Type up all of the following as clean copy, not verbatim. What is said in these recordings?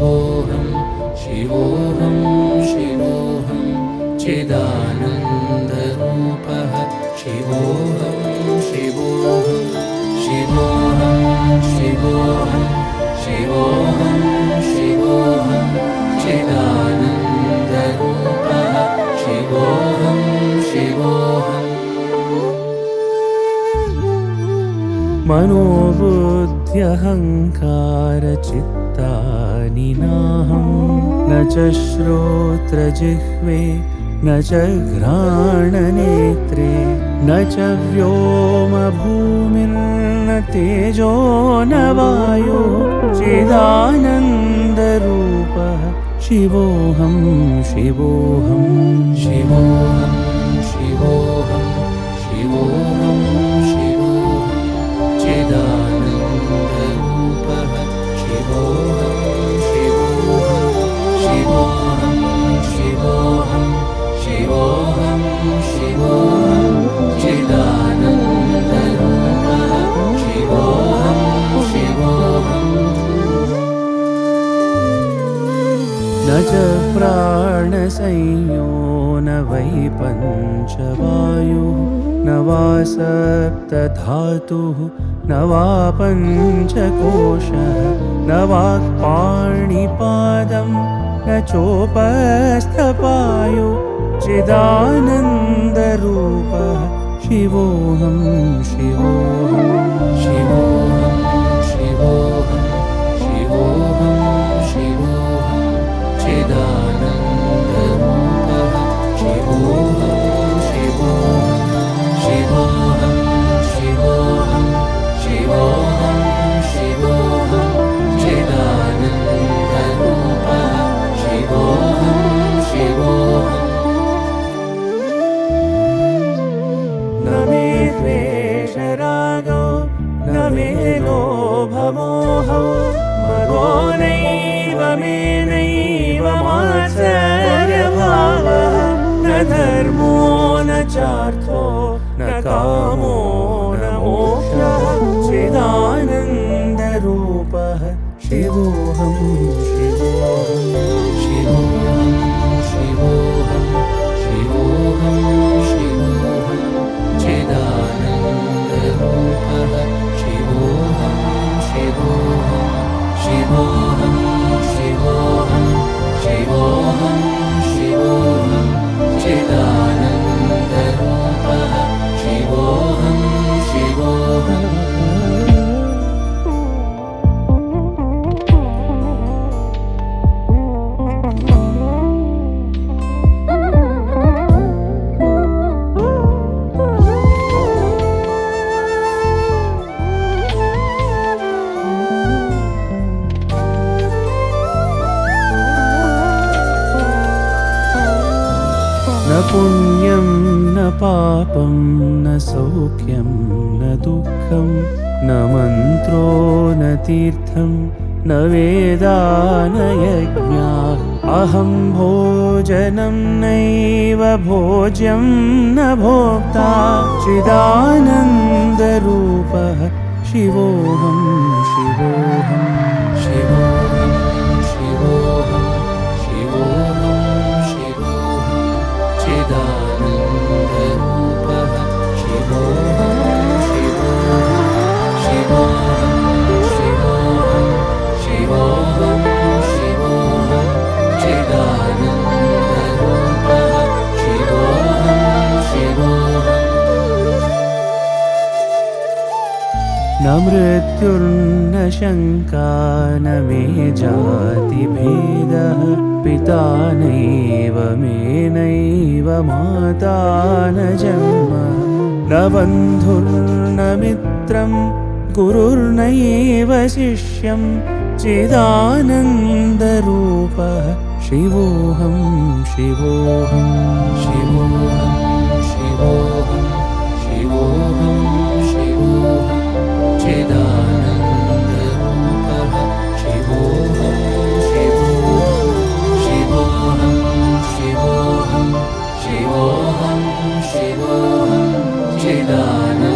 शिवोऽहं शिवोऽहं शिवोऽहं चिदानन्दरूपः शिवोऽहं शिवोऽहं शिवोऽहं शिवोऽहं शिवोऽहं शिवोऽहं चिदानन्दरूपः शिवोऽहं शिवोऽहम् मनोबुद्ध्यहङ्कारचित्तानि नाहं न च श्रोत्रजिह्वे न च घ्राणनेत्रे न च व्योमभूमिर्न तेजो न वायो चिदानन्दरूपः शिवोऽहं शिवोऽहं शिवोऽहं शिवोऽहं शिवोऽहं शिवोऽहं चिदानन्दरूपः शिवोऽहं शिवोऽहं शिवोऽहं शिवोऽहं शिवोऽहं शिवोऽहं चिदानन्दरूपः शिवोऽहं शिवोऽहम् न च प्राणसंयो न वै पञ्चवायुः न वा सप्तधातुः न वा पञ्चकोशः न वाक्पाणिपादं न चोपस्थपायु चिदानन्दरूपः शिवोऽहं शिवोऽहं शिवोऽहं शिवोऽहं शिवोऽहं शिवोऽहं चिदानन्दरूपः शिवोऽहं शिवोऽहं शिवोऽहं शिवोऽहं शिवोऽहं चिदानन्दरूपः शिवोऽहं शिवोऽहम् न मे द्वेषरागो न मे लोभमोहो मदो नैव मे नैव मात्सर्यभावः न धर्मो न चार्थो न कामो न मोक्षः चिदानन्दरूपः शिवोऽहं शिवोऽहं शिवोऽहं शिवोऽहं शिवोऽहं शिवोऽहं चिदानन्दरूपः शिवोऽहं शिवोऽहं शिवोऽहं शिवोऽहं शिवोऽहं शिवोऽहं चिदानन्दरूपः शिवोऽहं शिवोऽहम् न पुण्यं न पापं न सौख्यं न दुःखं न मन्त्रो न तीर्थं न वेदा न यज्ञाः अहं भोजनं नैव भोज्यं न भोक्ता चिदानन्दरूपः शिवोऽहं शिवोऽहं शिवोऽहं शिवोऽहं शिवोऽहं शिवोऽहं चिदानन्दरूपः शिवोऽहं शिवोऽहं शिवोऽहं शिवोऽहं शिवोऽहं चिदानन्दरूपः शिवोऽहं शिवोऽहम् न मृत्युर्न शङ्का न मे जातिभेदः पिता नैव मे नैव माता न जन्म न बन्धुर्न मित्रं गुरुर्नैव शिष्यं चिदानन्दरूपः शिवोऽहं शिवोऽहं शिवोऽहं शिवोऽहं शिवोऽहं शिवोऽहं चिदानन्दरूपः शिवोऽहं शिवोऽहं शिवोऽहं शिवोऽहं शिवोऽहं चिदानन्दरूपः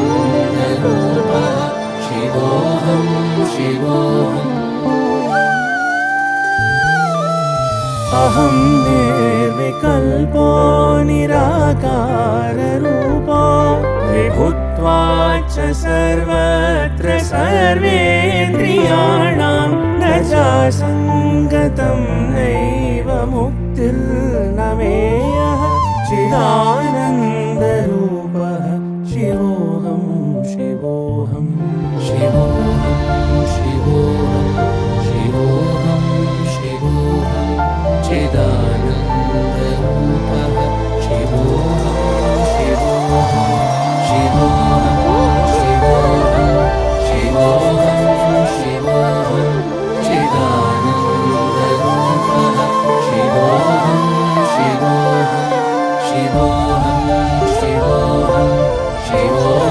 शिवोऽहं शिवोऽहम् अहं निर्विकल्पो निराकाररूपो विभुत्वाच्च सर्वत्र सर्वेन्द्रियाणां न चासङ्गतं नैव मुक्तिर्न मेयः चिदानन्दरूपः शिवोऽहं शिवोऽहं शिवोऽहं शिवोऽहं शिवोऽहं शिवोऽहं चिदानन्दरूपः शिवोऽहं शिवोऽहं शिवोऽहं शिवोऽहं शिवोऽहं शिवोऽहं चिदानन्दरूपः शिवोऽहं शिवोऽहं शिवोऽहं शिवोऽहं शिवोऽहं